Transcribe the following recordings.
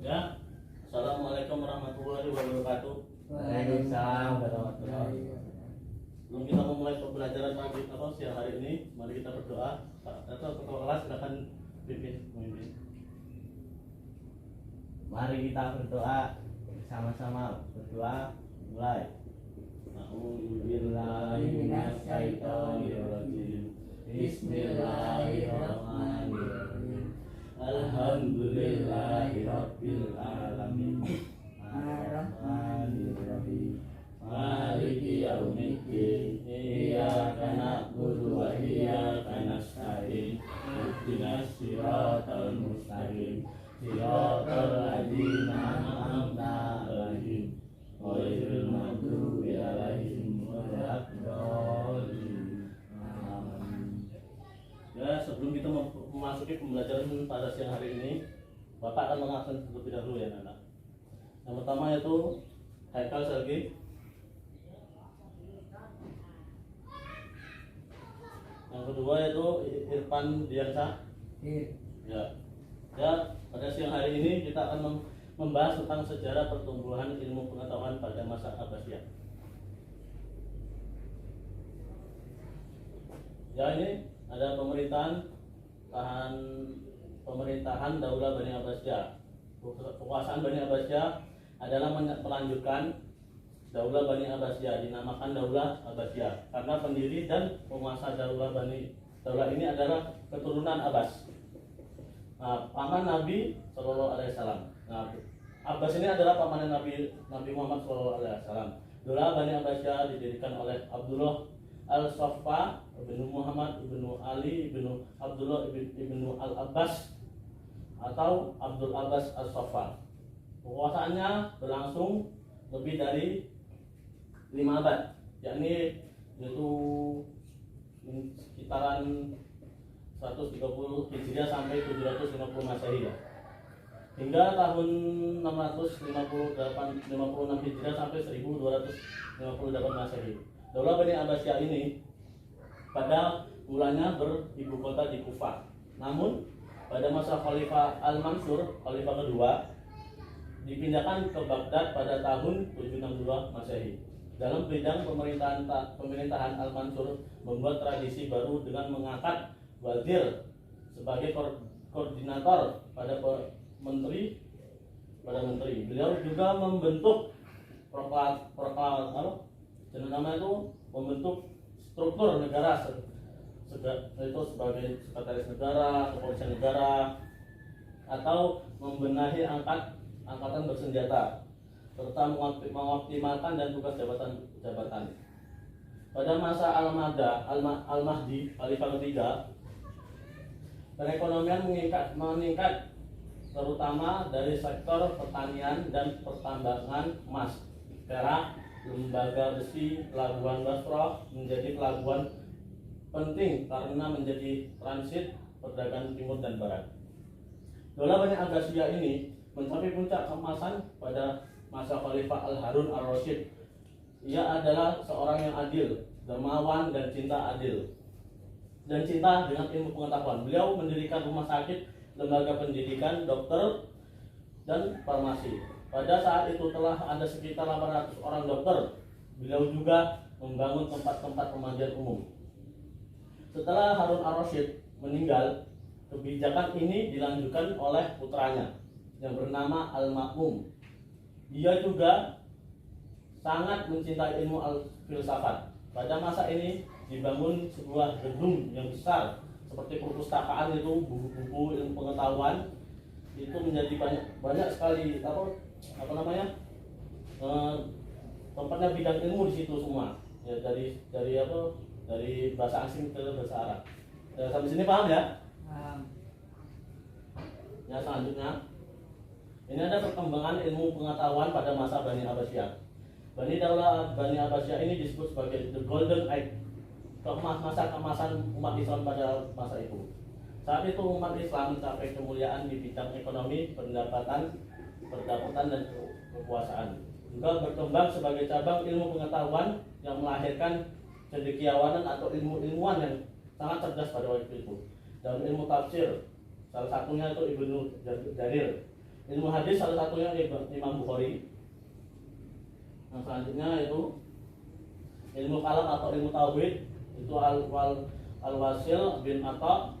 Ya, Assalamualaikum warahmatullahi wabarakatuh. Waalaikumsalam warahmatullahi Sebelum kita memulai pembelajaran pagi siang hari ini, mari kita berdoa. Pak Dato, ketua kelas silakan memimpin. Mari kita berdoa, sama-sama berdoa. Mulai. A'udzubillahi minasyaitonirrajim. Bismillahirrahmanirrahim. Alhamdulillahi rabbil alamin. Ar-Rahmanir-Rahim. Maliki yaumiddin. Iyyaka na'budu wa iyyaka nasta'in. Ihdinas siratal mustaqim. Siratal ladzina an'amta 'alaihim ghairil maghdubi 'alaihim waladdallin. Amin. Ya, sebelum kita memasuki pembelajaran pada siang hari ini, Bapak akan mengabsen terlebih dahulu ya, anak. Yang pertama yaitu Haikal Sergi. Yang kedua yaitu Irfan Diansa. Ya. Ya, pada siang hari ini kita akan membahas tentang sejarah pertumbuhan ilmu pengetahuan pada masa Abbasiyah. Ya, ini ada pemerintahan Daulah Bani Abbasiyah. Kekuasaan Bani Abbasiyah adalah melanjutkan Daulah Bani Abbasiyah, dinamakan Daulah Abbasiyah karena pendiri dan penguasa Daulah ini adalah keturunan Abbas. Paman Nabi Shallallahu Alaihi Wasallam. Abbas ini adalah paman Nabi Muhammad Shallallahu Alaihi Wasallam. Daulah Bani Abbasiyah didirikan oleh Abdullah Al-Saffa ibnu Muhammad ibnu Ali ibnu Abdullah ibnu Al-Abbas atau Abdul Abbas Al-Saffa. Kekuasaannya berlangsung lebih dari 5 abad, yakni yaitu sekitaran 130 Hijriah sampai 750 Masehi ya. Hingga tahun 656 Hijriah sampai 1258 Masehi. Daulah Bani Abbasiyah ini pada mulanya beribu kota di Kufah. Namun pada masa Khalifah Al-Mansur, Khalifah kedua, dipindahkan ke Baghdad pada tahun 762 Masehi. Dalam bidang pemerintahan Al-Mansur membuat tradisi baru dengan mengangkat wazir sebagai koordinator pada menteri. Beliau juga membentuk membentuk struktur negara itu sebagai sekretaris negara, kepolisian negara, atau membenahi angkatan bersenjata serta mengoptimalkan dan tugas jabatan. Pada masa Al-Mahdi, Khalifah ketiga, perekonomian meningkat terutama dari sektor pertanian dan pertambangan emas, perak, lembaga besi. Pelabuhan Basrah menjadi pelabuhan penting karena menjadi transit perdagangan timur dan barat. Daulah Bani Abbasiyah ini mencapai puncak keemasan pada masa Khalifah Al-Harun Ar-Rasyid. Ia adalah seorang yang adil, dermawan, dan cinta dengan ilmu pengetahuan. Beliau mendirikan rumah sakit, lembaga pendidikan, dokter, dan farmasi. Pada saat itu telah ada sekitar 800 orang dokter. Beliau juga membangun tempat-tempat pemandian umum. Setelah Harun Ar-Rasyid meninggal, kebijakan ini dilanjutkan oleh putranya yang bernama Al-Ma'mun. Dia juga sangat mencintai ilmu al-filsafat. Pada masa ini dibangun sebuah gedung yang besar seperti perpustakaan, itu buku-buku ilmu pengetahuan itu menjadi banyak sekali tempatnya bidang ilmu di situ semua ya, dari bahasa asing ke bahasa Arab. Sampai sini paham ya? Ya, selanjutnya ini ada perkembangan ilmu pengetahuan pada masa Bani Abbasiyah. Daulah Bani Abbasiyah ini disebut sebagai the Golden Age, masa keemasan umat Islam pada masa itu. Saat itu umat Islam mencapai kemuliaan di bidang ekonomi, pendapatan dan kekuasaan. Juga berkembang sebagai cabang ilmu pengetahuan yang melahirkan cendekiawanan atau ilmuwan yang sangat cerdas pada waktu itu. Dalam ilmu tafsir, salah satunya itu Ibnu Jarir. Ilmu hadis salah satunya Imam Bukhari. Yang selanjutnya itu ilmu kalam atau ilmu tauhid, itu Al-Wasil bin Atta.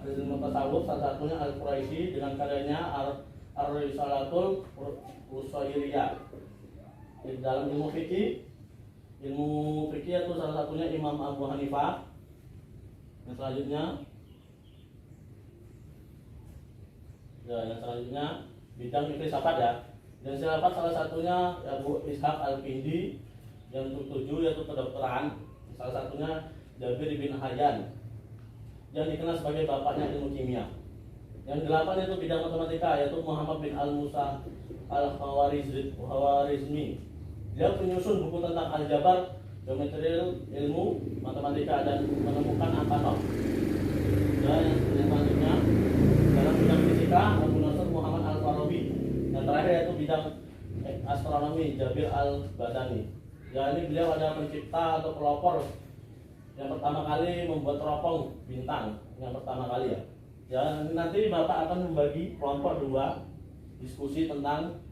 Ilmu tasawuf salah satunya Al-Quraisy dengan karyanya Ar-Risalatul Usairiyah. Di dalam ilmu fikih itu salah satunya Imam Abu Hanifah. Yang selanjutnya bidang filsafat ya. Dan filsafat salah satunya Abu Ishaq Al-Kindi. Yang ketujuh yaitu kedokteran, salah satunya Jabir bin Hayyan yang dikenal sebagai bapaknya ilmu kimia. Yang delapan yaitu bidang matematika, yaitu Muhammad bin Al-Musa Al-Khawarizmi. Dia penyusun buku tentang aljabar, geometri, ilmu matematika, dan menemukan angka nol. Dan yang selanjutnya dalam bidang fisika, Abu Nasr Muhammad Al-Farabi. Yang terakhir yaitu bidang astronomi, Jabir Al-Badani. Ya, ini beliau adalah pencipta atau pelopor yang pertama kali membuat teropong bintang yang pertama kali ya. Ya, nanti Bapak akan membagi kelompok dua diskusi tentang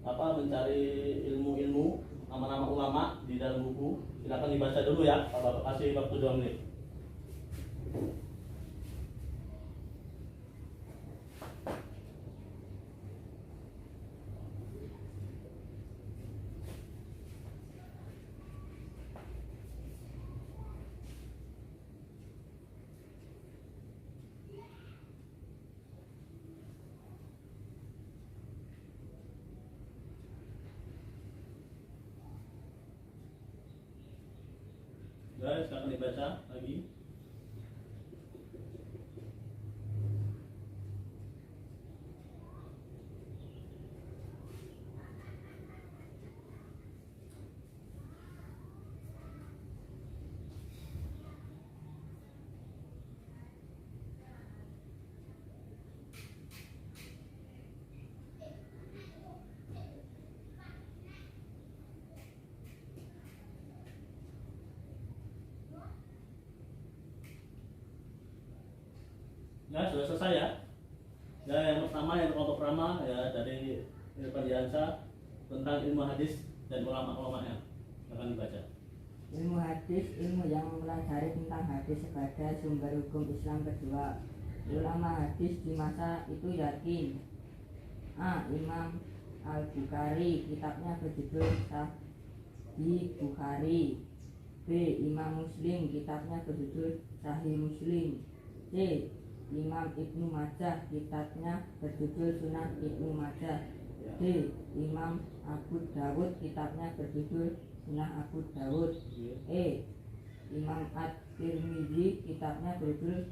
mencari ilmu-ilmu nama-nama ulama di dalam buku. Silakan dibaca dulu ya. Bapak kasih waktu 2 menit. Guys, silakan dibaca lagi. Ya, sudah selesai ya. Ya, yang kelompok pertama ya dari Irfan Diansa tentang ilmu hadis dan ulama-ulamanya. Akan dibaca. Ilmu hadis, ilmu yang mempelajari tentang hadis sebagai sumber hukum Islam kedua. Ulama hadis di masa itu yakin A. Imam Al-Bukhari, kitabnya berjudul Sahih Bukhari. B. Imam Muslim, kitabnya berjudul Sahih Muslim. C. Imam Ibnu Majah, kitabnya berjudul Sunan Ibnu Majah. D. Imam Abu Dawud, kitabnya berjudul Sunan Abu Dawud. E. Imam At-Tirmizi, kitabnya berjudul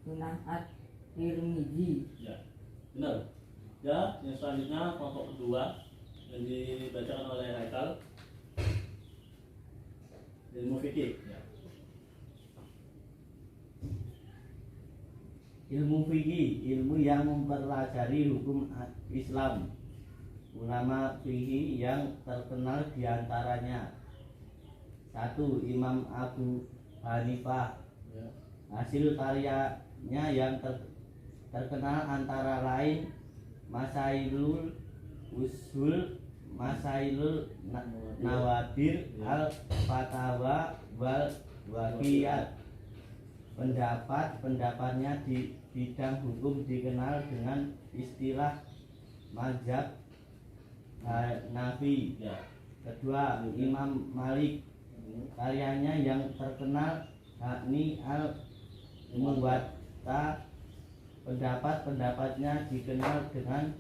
Sunan At-Tirmizi. Ya, benar. Ya, yang selanjutnya kelompok kedua yang dibacakan oleh Haikal, ilmu fikih. Ya. Ilmu fikih, ilmu yang mempelajari hukum Islam. Ulama fikih yang terkenal diantaranya: 1. Imam Abu Hanifah. Hasil karyanya yang terkenal antara lain Masailul Usul, Masailul Nawadir, Al-Fatawa, wal Waqiyat. Pendapat-pendapatnya di bidang hukum dikenal dengan istilah mazhab Hanafi. Kedua, Imam Malik. Karyanya yang terkenal yakni Al-Muwatta. Pendapat-pendapatnya dikenal dengan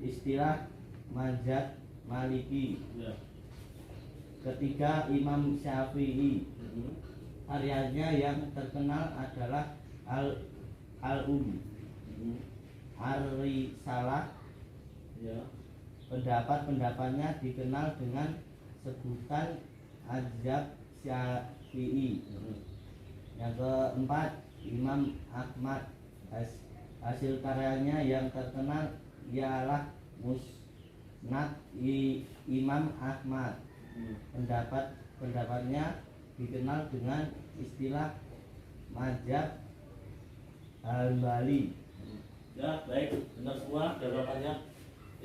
istilah mazhab Maliki. Ketiga, Imam Syafi'i. Karyanya yang terkenal adalah Ar-Risalah. Pendapat-pendapatnya dikenal dengan sebutan mazhab Syafi'i. Yang keempat, Imam Ahmad. Hasil karyanya yang terkenal ialah Musnad Imam Ahmad. Pendapatnya dikenal dengan istilah mazhab Hambali. Ya, baik, benar semua jawabannya.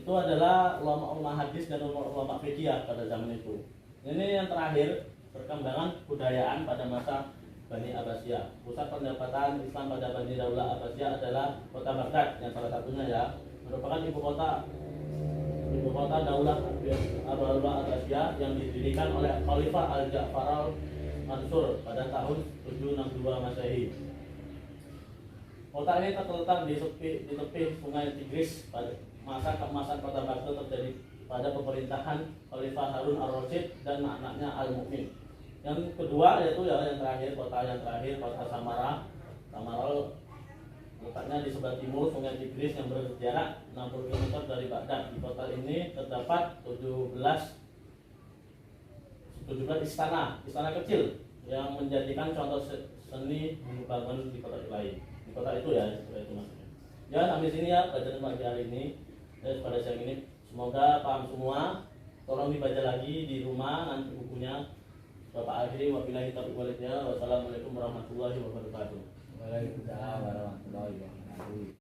itu adalah ulama-ulama hadis dan ulama fikih pada zaman itu. Ini yang terakhir, perkembangan kebudayaan pada masa Bani Abbasiyah. Pusat pendapatan Islam pada Bani Daulah Abbasiyah adalah kota Baghdad, yang salah satunya ya, merupakan ibu kota Daulah Abbasiyah yang didirikan oleh Khalifah Al-Ja'far Al-Mansur pada tahun 762 Masehi. Kota ini terletak di tepi Sungai Tigris. Pada masa keemasan kota Baghdad terjadi pada pemerintahan Khalifah Harun Ar-Rasyid dan anaknya Al-Mu'min. Yang kedua yaitu yang terakhir, kota Samara. Samara letaknya di sebelah timur Sungai Tigris yang berjarak 60 km dari Baghdad. Di kota ini terdapat 17 istana kecil yang menjadikan contoh seni bangun di kota lain. Di kota itu ya, seperti itu maksudnya. Ya, sampai sini ya pelajaran pagi hari ini. Pada siang ini semoga paham semua. Tolong dibaca lagi di rumah nanti bukunya. Bapak akhiri wabillahi taufiq wal hidayah. Wassalamualaikum warahmatullahi wabarakatuh. Waalaikumsalam warahmatullahi wabarakatuh.